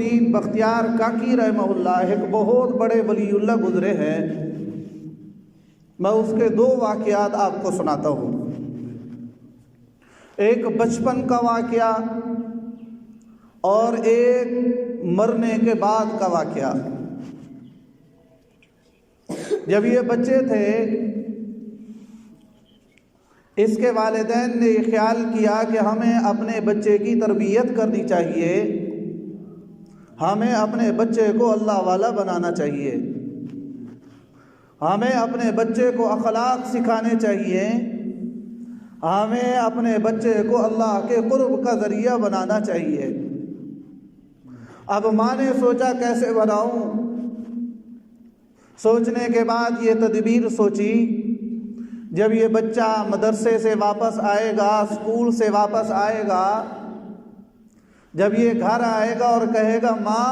الدین بختیار کاکی رحمہ اللہ ایک بہت بڑے ولی اللہ گزرے ہیں، میں اس کے دو واقعات آپ کو سناتا ہوں۔ ایک بچپن کا واقعہ اور ایک مرنے کے بعد کا واقعہ۔ جب یہ بچے تھے، اس کے والدین نے یہ خیال کیا کہ ہمیں اپنے بچے کی تربیت کرنی چاہیے، ہمیں اپنے بچے کو اللہ والا بنانا چاہیے، ہمیں اپنے بچے کو اخلاق سکھانے چاہیے، ہمیں اپنے بچے کو اللہ کے قرب کا ذریعہ بنانا چاہیے۔ اب ماں نے سوچا کیسے بناؤں؟ سوچنے کے بعد یہ تدبیر سوچی، جب یہ بچہ مدرسے سے واپس آئے گا، اسکول سے واپس آئے گا، جب یہ گھر آئے گا اور کہے گا ماں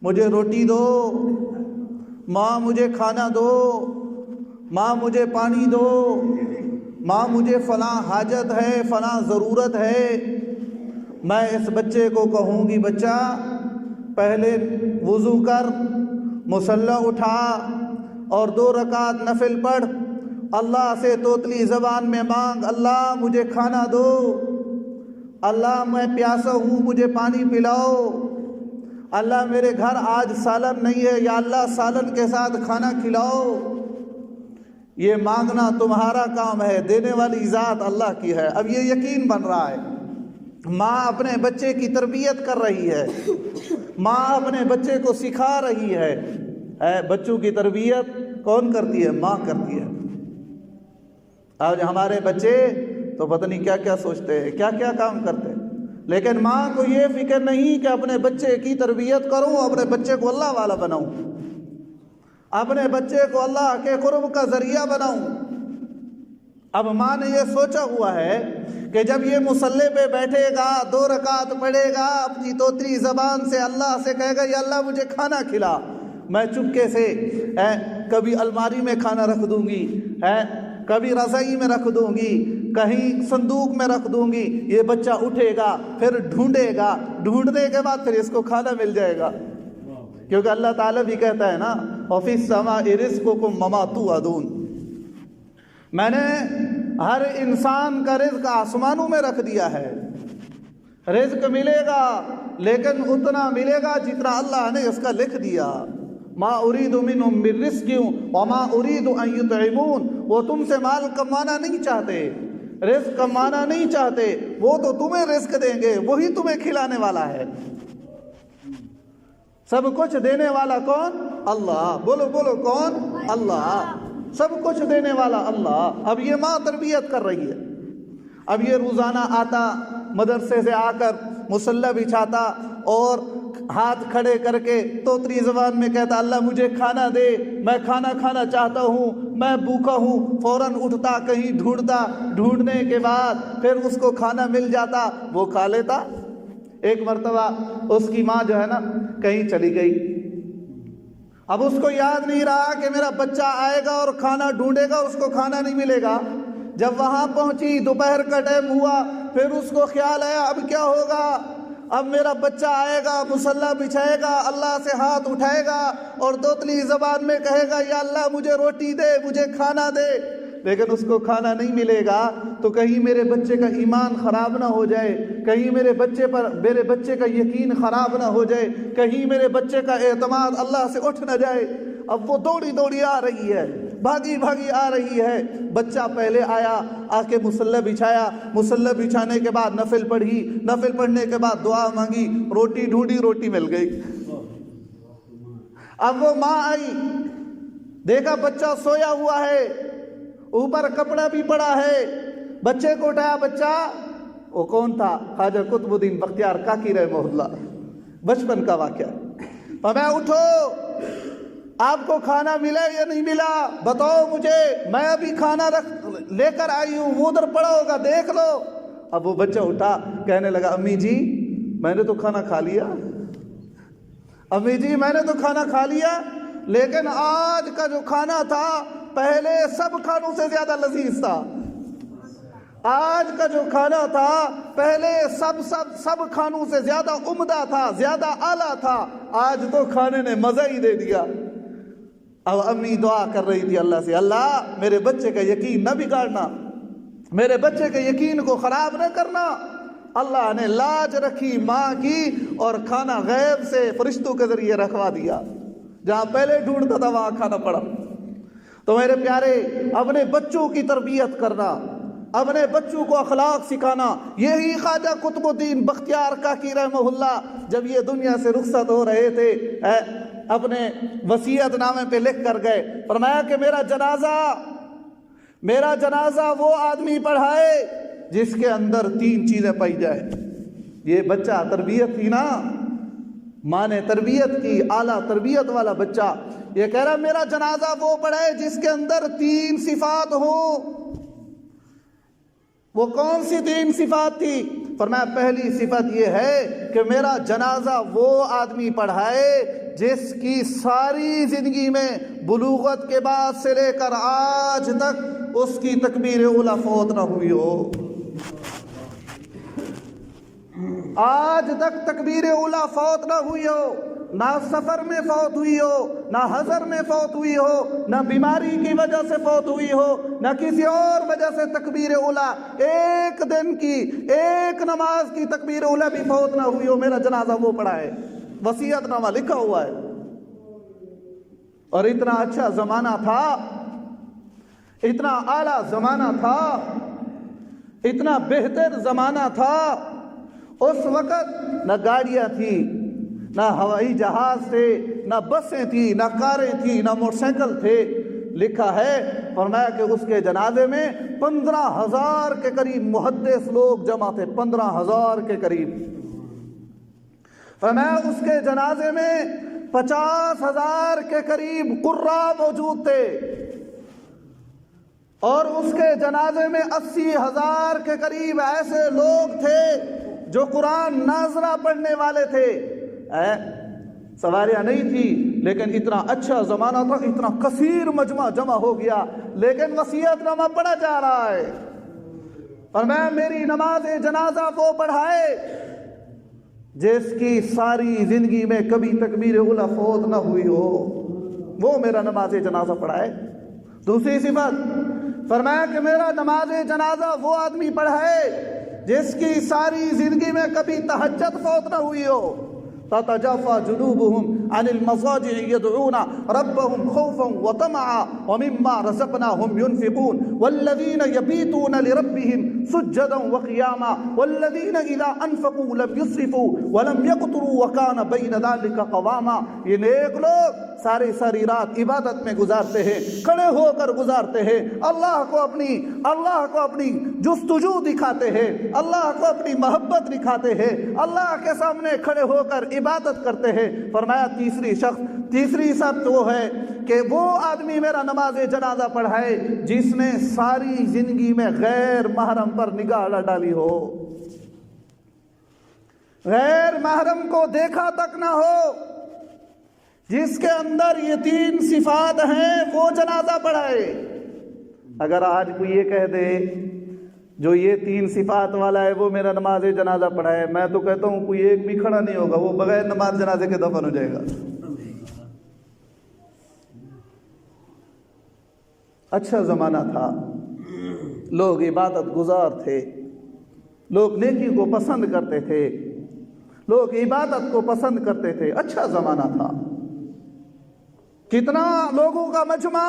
مجھے روٹی دو، ماں مجھے کھانا دو، ماں مجھے پانی دو، ماں مجھے فلاں حاجت ہے، فلاں ضرورت ہے، میں اس بچے کو کہوں گی بچہ پہلے وضو کر، مصلی اٹھا اور 2 رکعت نفل پڑھ، اللہ سے توتلی زبان میں مانگ، اللہ مجھے کھانا دو، اللہ میں پیاسا ہوں مجھے پانی پلاؤ، اللہ میرے گھر آج سالن نہیں ہے، یا اللہ سالن کے ساتھ کھانا کھلاؤ۔ یہ مانگنا تمہارا کام ہے، دینے والی ذات اللہ کی ہے۔ اب یہ یقین بن رہا ہے، ماں اپنے بچے کی تربیت کر رہی ہے، ماں اپنے بچے کو سکھا رہی ہے۔ بچوں کی تربیت کون کرتی ہے؟ ماں کرتی ہے۔ آج ہمارے بچے تو پتہ نہیں کیا کیا سوچتے ہیں، کیا کیا کام کرتے ہیں، لیکن ماں کو یہ فکر نہیں کہ اپنے بچے کی تربیت کروں، اپنے بچے کو اللہ والا بناؤں، اپنے بچے کو اللہ کے قرب کا ذریعہ بناؤں۔ اب ماں نے یہ سوچا ہوا ہے کہ جب یہ مصلی پہ بیٹھے گا، 2 رکعت پڑھے گا، اپنی توتری زبان سے اللہ سے کہے گا یا اللہ مجھے کھانا کھلا، میں چپکے سے کبھی الماری میں کھانا رکھ دوں گی، کبھی رضائی میں رکھ دوں گی، کہیں صندوق میں رکھ دوں گی، یہ بچہ اٹھے گا، پھر ڈھونڈے گا، ڈھونڈنے کے بعد پھر اس کو کھانا مل جائے گا، کیونکہ اللہ تعالیٰ بھی کہتا ہے نا وَفِي السَّمَاءِ رِزْقُكُمْ وَمَا تُوعَدُونَ، میں نے ہر انسان کا رزق آسمانوں میں رکھ دیا ہے، رزق ملے گا لیکن اتنا ملے گا جتنا اللہ نے اس کا لکھ دیا۔ ما اريد منهم من رزق وما اريد ان يطعمون، وہ تم سے مال کمانا نہیں چاہتے، رزق کمانا نہیں چاہتے، وہ تو تمہیں رزق دیں گے، وہی تمہیں کھلانے والا ہے۔ سب کچھ دینے والا کون؟ اللہ۔ بولو بولو کون؟ اللہ۔ سب کچھ دینے والا اللہ۔ اب یہ ماں تربیت کر رہی ہے، اب یہ روزانہ آتا، مدرسے سے آ کر مصلی بچھاتا اور ہاتھ کھڑے کر کے توتری زبان میں کہتا اللہ مجھے کھانا دے، میں کھانا کھانا چاہتا ہوں، میں بھوکا ہوں، فوراً اٹھتا، کہیں ڈھونڈتا، ڈھونڈنے کے بعد پھر اس کو کھانا مل جاتا، وہ کھا لیتا۔ ایک مرتبہ اس کی ماں جو ہے نا کہیں چلی گئی، اب اس کو یاد نہیں رہا کہ میرا بچہ آئے گا اور کھانا ڈھونڈے گا، اس کو کھانا نہیں ملے گا۔ جب وہاں پہنچی، دوپہر کا ٹائم ہوا، پھر اس کو خیال آیا اب کیا ہوگا، اب میرا بچہ آئے گا، مصلی بچھائے گا، اللہ سے ہاتھ اٹھائے گا اور توتلی زبان میں کہے گا یا اللہ مجھے روٹی دے، مجھے کھانا دے، لیکن اس کو کھانا نہیں ملے گا تو کہیں میرے بچے کا ایمان خراب نہ ہو جائے، کہیں میرے بچے کا یقین خراب نہ ہو جائے، کہیں میرے بچے کا اعتماد اللہ سے اٹھ نہ جائے۔ اب وہ دوڑی دوڑی آ رہی ہے، بھاگی بھاگی آ رہی ہے۔ بچہ پہلے آیا، آ کے مصلی بچھایا، مصلی بچھانے کے بعد نفل پڑھی، نفل پڑھنے کے بعد دعا مانگی، روٹی ڈھونڈی، روٹی مل گئی۔ اب وہ ماں آئی، دیکھا بچہ سویا ہوا ہے، اوپر کپڑا بھی پڑا ہے، بچے کو اٹھایا، بچہ وہ کون تھا؟ خواجہ قطب الدین بختیار کاکی رحمہ اللہ، بچپن کا واقعہ۔ فرمایا اٹھو، آپ کو کھانا ملا یا نہیں ملا بتاؤ مجھے، میں ابھی کھانا لے کر آئی ہوں، وہ ادھر پڑا ہوگا دیکھ لو۔ اب وہ بچہ اٹھا، کہنے لگا امی جی میں نے تو کھانا کھا لیا، امی جی میں نے تو کھانا کھا لیا، لیکن آج کا جو کھانا تھا پہلے سب کھانوں سے زیادہ لذیذ تھا، آج کا جو کھانا تھا پہلے سب کھانوں سے زیادہ عمدہ تھا، زیادہ اعلیٰ تھا، آج تو کھانے نے مزہ ہی دے دیا۔ اب امی دعا کر رہی تھی اللہ سے، اللہ میرے بچے کا یقین نہ بگاڑنا، میرے بچے کے یقین کو خراب نہ کرنا۔ اللہ نے لاج رکھی ماں کی اور کھانا غیب سے فرشتوں کے ذریعے رکھوا دیا، جہاں پہلے ڈھونڈتا تھا وہاں کھانا پڑا۔ تو میرے پیارے، اپنے بچوں کی تربیت کرنا، اپنے بچوں کو اخلاق سکھانا، یہی خواجہ قطب الدین بختیار کاکی رحمہ اللہ جب یہ دنیا سے رخصت ہو رہے تھے اپنے وصیت نامے پہ لکھ کر گئے، فرمایا کہ میرا جنازہ وہ آدمی پڑھائے جس کے اندر 3 چیزیں پائی جائے۔ یہ بچہ تربیت تھی نا، ماں نے تربیت کی، اعلیٰ تربیت والا بچہ یہ کہہ رہا میرا جنازہ وہ پڑھائے جس کے اندر 3 صفات ہوں۔ وہ کون سی 3 صفات تھی؟ فرمایا پہلی صفت یہ ہے کہ میرا جنازہ وہ آدمی پڑھائے جس کی ساری زندگی میں بلوغت کے بعد سے لے کر آج تک اس کی تکبیر اولیٰ فوت نہ ہوئی ہو، آج تک تکبیر اولیٰ فوت نہ ہوئی ہو، نہ سفر میں فوت ہوئی ہو، نہ حضر میں فوت ہوئی ہو، نہ بیماری کی وجہ سے فوت ہوئی ہو، نہ کسی اور وجہ سے تکبیر اولیٰ، ایک دن کی ایک نماز کی تکبیر اولیٰ بھی فوت نہ ہوئی ہو، میرا جنازہ وہ پڑھا ہے۔ وصیت نامہ لکھا ہوا ہے۔ اور اتنا اچھا زمانہ تھا، اتنا اعلیٰ زمانہ تھا، اتنا بہتر زمانہ تھا۔ اس وقت نہ گاڑیاں تھی، نہ ہوائی جہاز تھے، نہ بسیں تھی، نہ کاریں تھی، نہ موٹر سائیکل تھے۔ لکھا ہے فرمایا کہ اس کے جنازے میں 15,000 کے قریب محدث لوگ جمع تھے، 15,000 کے قریب۔ فرمایا اس کے جنازے میں 50,000 کے قریب قراء موجود تھے، اور اس کے جنازے میں 80,000 کے قریب ایسے لوگ تھے جو قرآن ناظرہ پڑھنے والے تھے۔ سواریاں نہیں تھی، لیکن اتنا اچھا زمانہ تھا، اتنا کثیر مجمع جمع ہو گیا، لیکن وصیت نامہ پڑھا جا رہا ہے۔ فرمایا میری نماز جنازہ وہ پڑھائے جس کی ساری زندگی میں کبھی تکبیر اولیٰ فوت نہ ہوئی ہو، وہ میرا نماز جنازہ پڑھائے۔ دوسری صفت فرمایا کہ میرا نماز جنازہ وہ آدمی پڑھائے جس کی ساری زندگی میں کبھی تہجد فوت نہ ہوئی ہو۔ تتجافى جنوبهم عن المضاجع يدعون ربهم خوفا وطمعا ومما رزقناهم ينفقون والذين يبيتون لربهم سجدا وقياما والذين إذا أنفقوا لم يسرفوا ولم يقتروا وكان بين ذلك قواما۔ یہ نیک لوگ ساری رات عبادت میں گزارتے ہیں، کھڑے ہو کر گزارتے ہیں، اللہ کو اپنی جستجو دکھاتے ہیں، اللہ کو اپنی محبت دکھاتے ہیں، اللہ کے سامنے کھڑے ہو کر عبادت کرتے ہیں۔ فرمایا تیسری شرط وہ ہے کہ وہ آدمی میرا نماز جنازہ پڑھائے جس نے ساری زندگی میں غیر محرم پر نگاہ نہ ڈالی ہو، غیر محرم کو دیکھا تک نہ ہو، جس کے اندر یہ 3 صفات ہیں وہ جنازہ پڑھائے۔ اگر آج کوئی یہ کہہ دے جو یہ 3 صفات والا ہے وہ میرا نماز جنازہ پڑھائے، میں تو کہتا ہوں کوئی ایک بھی کھڑا نہیں ہوگا، وہ بغیر نماز جنازے کے دفن ہو جائے گا۔ اچھا زمانہ تھا، لوگ عبادت گزار تھے، لوگ نیکی کو پسند کرتے تھے، لوگ عبادت کو پسند کرتے تھے، اچھا زمانہ تھا۔ کتنا لوگوں کا مجمع،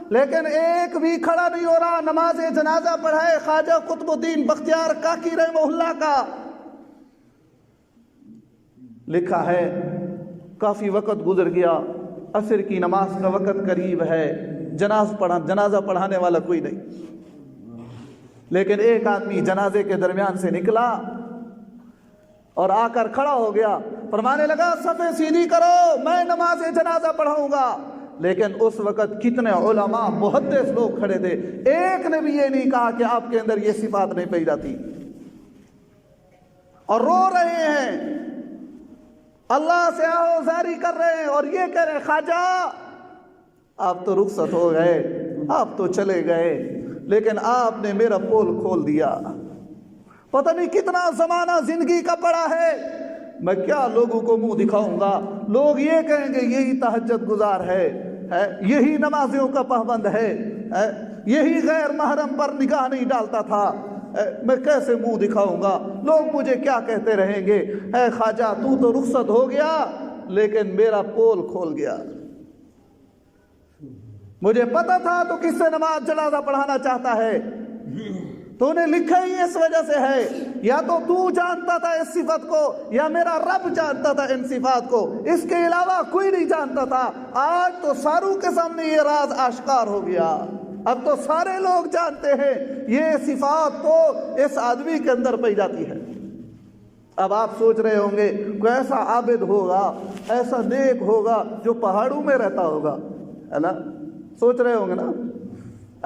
لیکن ایک بھی کھڑا نہیں ہو رہا نماز جنازہ پڑھائے خواجہ قطب الدین بختیار کاکی رحمہ اللہ کا۔ لکھا ہے کافی وقت گزر گیا، عصر کی نماز کا وقت قریب ہے، جنازہ پڑھانے والا کوئی نہیں، لیکن ایک آدمی جنازے کے درمیان سے نکلا اور آ کر کھڑا ہو گیا، فرمانے لگا صفیں سیدھی کرو، میں نماز جنازہ پڑھاؤں گا۔ لیکن اس وقت کتنے علماء محدث لوگ کھڑے تھے، ایک نے بھی یہ نہیں کہا کہ آپ کے اندر یہ صفات نہیں پائی جاتی، اور رو رہے ہیں، اللہ سے آہوزاری کر رہے ہیں، اور یہ کہہ رہے خواجہ آپ تو رخصت ہو گئے، آپ تو چلے گئے، لیکن آپ نے میرا پول کھول دیا. پتہ نہیں کتنا زمانہ زندگی کا پڑا ہے، میں کیا لوگوں کو منہ دکھاؤں گا. لوگ یہ کہیں گے یہی تہجد گزار ہے، یہی نمازیوں کا پابند ہے، یہی غیر محرم پر نگاہ نہیں ڈالتا تھا. میں کیسے منہ دکھاؤں گا؟ لوگ مجھے کیا کہتے رہیں گے؟ اے خواجہ تو تو رخصت ہو گیا لیکن میرا پول کھول گیا. مجھے پتا تھا تو کس سے نماز جنازہ پڑھانا چاہتا ہے. تو نے لکھا ہی اس وجہ سے ہے، یا تو جانتا تھا اس صفت کو یا میرا رب جانتا تھا ان صفات کو، اس کے علاوہ کوئی نہیں جانتا تھا. آج تو ساروں کے سامنے یہ راز آشکار ہو گیا. اب تو سارے لوگ جانتے ہیں یہ صفات تو اس آدمی کے اندر پائی جاتی ہے. اب آپ سوچ رہے ہوں گے کوئی ایسا عابد ہوگا، ایسا نیک ہوگا جو پہاڑوں میں رہتا ہوگا، ہے نا؟ سوچ رہے ہوں گے نا،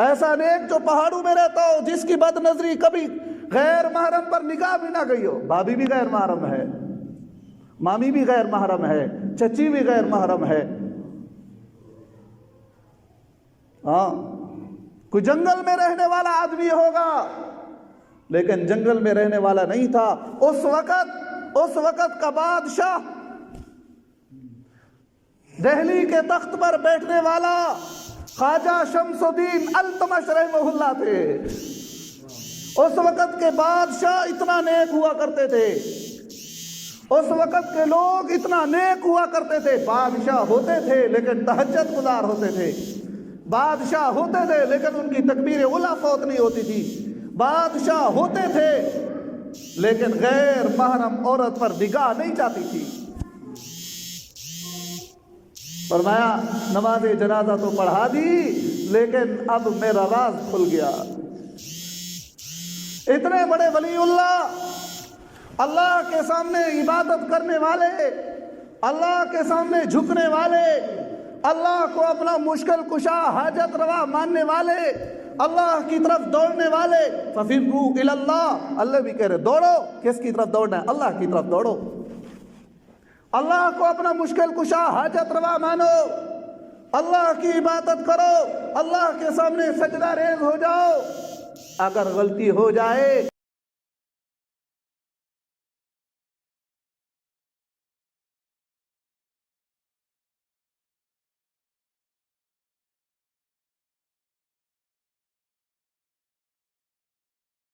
ایسا نیک جو پہاڑوں میں رہتا ہو، جس کی بد نظری کبھی غیر محرم پر نگاہ بھی نہ گئی ہو. بھابھی بھی غیر محرم ہے، مامی بھی غیر محرم ہے، چچی بھی غیر محرم ہے. ہاں، کوئی جنگل میں رہنے والا آدمی ہوگا لیکن جنگل میں رہنے والا نہیں تھا. اس وقت کا بادشاہ، دہلی کے تخت پر بیٹھنے والا خواجہ شمس الدین التمش رحمہ اللہ تھے. اس وقت کے بادشاہ اتنا نیک ہوا کرتے تھے، اس وقت کے لوگ اتنا نیک ہوا کرتے تھے. بادشاہ ہوتے تھے لیکن تہجد گزار ہوتے تھے. بادشاہ ہوتے تھے لیکن ان کی تکبیر اولیٰ فوت نہیں ہوتی تھی. بادشاہ ہوتے تھے لیکن غیر محرم عورت پر نگاہ نہیں جاتی تھی. فرمایا نماز جنازہ تو پڑھا دی لیکن اب میرا راز کھل گیا. اتنے بڑے ولی اللہ کے سامنے عبادت کرنے والے، اللہ کے سامنے جھکنے والے، اللہ کو اپنا مشکل کشا حاجت روا ماننے والے، اللہ کی طرف دوڑنے والے. فَفِرُّوا إِلَى اللَّهِ، اللہ بھی کہہ رہے دوڑو. کس کی طرف دوڑنا ہے؟ اللہ کی طرف دوڑو. اللہ کو اپنا مشکل کشا حاجت روا مانو، اللہ کی عبادت کرو، اللہ کے سامنے سجدہ ریز ہو جاؤ. اگر غلطی ہو جائے